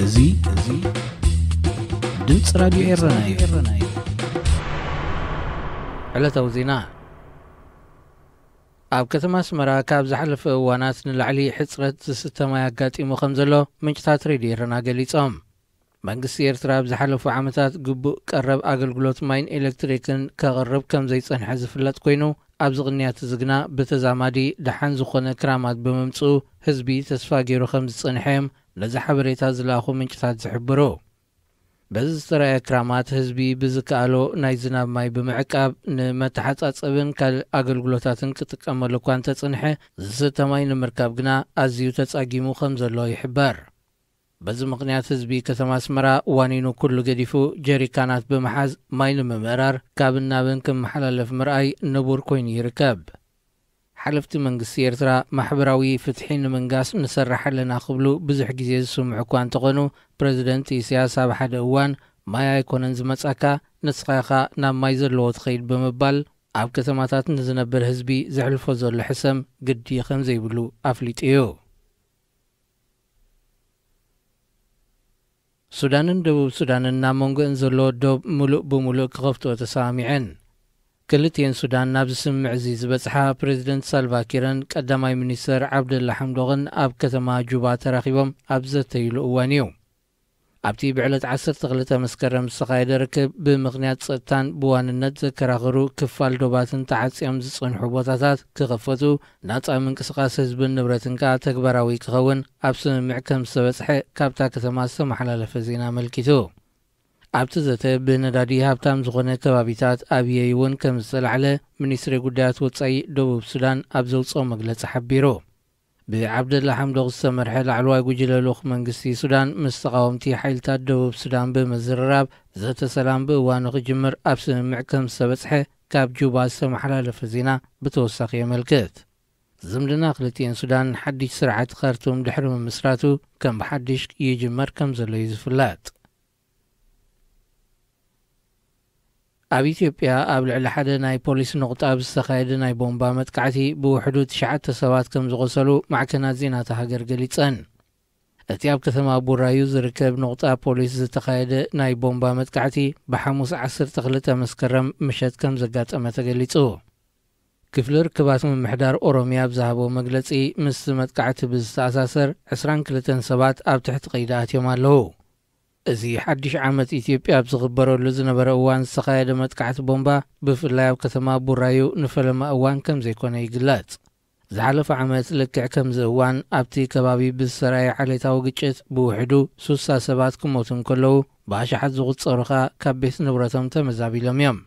እዙ ድምጽ ራዲዮ ኤረናዩ ዕለታዊ ዜና ኣብ ከተማ አስመራ ካብ ዝሓለፈ እዋናት ንላዕሊ ሕጽረት ዝስተማይ ኣጋጢሙ ከም ዘሎ ምንጭታት ሬድዮ ኤረና ገሊጾም። መንግስቲ ኤርትራ ብዝሓለፉ ዓመታት ግቡእ ቀረብ ኣገልግሎት ማይን ኤሌክትሪክን ከቕርብ ከም ዘይጸንሐ ዝፍለጥ ኮይኑ ኣብ ዝቕንያት ዝግና ብተዛማዲ ደሓን ዝኾነ ክራማት ብምምጽኡ ህዝቢ ተስፋ ገይሩ ከም ዝጸንሐም ነዚ ሓበሬታ ዝለኣኹ ምንጭታት ዝሕብሩ። በዚ ዝተረኣየ ክራማት ህዝቢ ብዝከኣሎ ናይ ዝናብ ማይ ብምዕቃብ ንመተሓጻጸብን ካልእ ኣገልግሎታትን ክጥቀመሉ እኳ እንተጸንሐ ዝስተ ማይ ንምርካብ ግና ኣዝዩ ተጻጊሙ ከም ዘሎ ይሕበር። በዚ ምኽንያት ህዝቢ ከተማ አስመራ ዋኒኑ ኩሉ ገዲፉ ጀሪካናት ብምሓዝ ማይ ንምምእራር ካብን ናብን ክመሓላለፍ ምርኣይ ንቡር ኮይኑ ይርከብ። ሓለፍቲ መንግስቲ ኤርትራ ማሕበራዊ ፍትሒ ንምንጋስ ንሰርሕ ኣለና ክብሉ ብዙሕ ግዜ ዝስምዑ እኳ እንተኾኑ ፕረዚደንት ኢሳያስ ኣብ ሓደ እዋን ማይ ኣይኮነን ዝመጻካ ንስኻ ኢኻ ናብ ማይ ዘለዎ ትኸይድ ብምባል ኣብ ከተማታት ንዝነብር ህዝቢ ዘሕልፎ ዘሎ ሕሰም ግዲ ከም ዘይብሉ ኣፍሊጡ እዩ። ሱዳንን ደቡብ ሱዳንን ናብ መንጎአን ዘሎ ዶብ ሙሉእ ብምሉእ ክኸፍትኦ ተሰሚዐን። ክልቲአን ሱዳን ናብ ዝስምዕ እዚ ዝበጽሓ ፕሬዚደንት ሳልቫኪርን ቀዳማይ ሚኒስተር ዓብደላ ሓምዶቕን ኣብ ከተማ ጁባ ተራኺቦም ኣብ ዘተይሉ እዋን እዩ። ኣብቲ ብዕለት 12 መስከረም ዝተኻየደ ርክብ ብምኽንያት ጸጥታን ብዋንነት ዘከራኽሩ ክፋል ዶባትን ተዓጽዮም ዝጸንሑ ቦታታት ክኸፈቱ ናጻ ምንቅስቓስ ህዝብን ንብረትን ከኣ ተግባራዊ ክኸውን ኣብ ስምምዕ ከም ዝተበጽሐ ካብታ ከተማ ዝተመሓላለፈ ዜና መልኪቱ። ኣብቲ ዘተ ብነዳዲ ሃብታም ዝኾነ ከባቢታት ኣብየይ እውን ከም ዝተላዕለ ሚኒስትሪ ጉዳያት ወጻኢ ደቡብ ሱዳን ኣብ ዘውፅኦ መግለጺ ሓቢሩ። ብዓብደላ ሓምዶቕ ዝተመርሐ ላዕለዋይ ጉጅለ ልኡኽ መንግስቲ ሱዳን ምስ ተቃወምቲ ሓይልታት ደቡብ ሱዳን ብምዝርራብ ዘተ ሰላም ብእዋኑ ክጅምር ኣብ ስምምዕ ከም ዝተበጽሐ ካብ ጁባ ዝተመሓላለፈ ዜና ብተወሳኺ የመልክት። ዝምድና ክልቲአን ሱዳን ሓድሽ ስርዓት ካርቱም ድሕሪ ምምስራቱ ከም ብሓድሽ ይጅመር ከም ዘሎ እዩ ዝፍለጥ። ኣብ ኢትዮጵያ ኣብ ልዕሊ ሓደ ናይ ፖሊስ ነቑጣ ብዝተኻየደ ናይ ቦምባ መጥቃዕቲ ብውሕዱ 9 ሰባት ከም ዝቖሰሉ ማዕከናት ዜናታ ሃገር ገሊጸን። እቲ ኣብ ከተማ ቡራዩ ዝርከብ ነቑጣ ፖሊስ ዝተኻየደ ናይ ቦምባ መጥቃዕቲ ብሓሙስ 12 መስከረም ምሸት ከም ዘጋጠመ ተገሊጹ። ክፍሊ ርክባት ምምሕዳር ኦሮምያ ብዝሃቦ መግለጺ ምስ መጥቃዕቲ ብዝተኣሳሰር 22 ሰባት ኣብ ትሕቲ ቀይዲ ኣትዮም ኣለዉ። እዚ ሓድሽ ዓመት ኢትዮጵያ ኣብ ዝኽበረሉ ዝነበረ እዋን ዝተኻየደ መጥቃዕቲ ቦምባ ብፍላይ ኣብ ከተማ ቡራዩ ንፈለማ እዋን ከም ዘይኮነ ይግለጽ። ዝሓለፈ ዓመት ልክዕ ከምዚ እዋን ኣብቲ ከባቢ ብዝተረኣየ ዓሌታዊ ግጭት ብውሕዱ 60 ሰባት ክሞቱ እንከለዉ ብኣሽሓት ዝቝጸሩ ኸኣ ካብ ቤት ንብረቶም ተመዛቢሎም እዮም።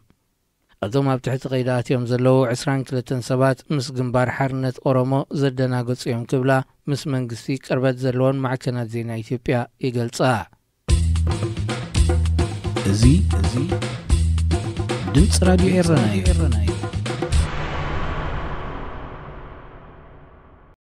እቶም ኣብ ትሕቲ ቀይዲ ኣትዮም ዘለዉ 22 ሰባት ምስ ግንባር ሓርነት ኦሮሞ ዘደናገጹ እዮም ክብላ ምስ መንግስቲ ቅርበት ዘለዎን ማዕከናት ዜና ኢትዮጵያ ይገልጻ። እዙ ድምጽ ራዲዮ ኤረና እዩ።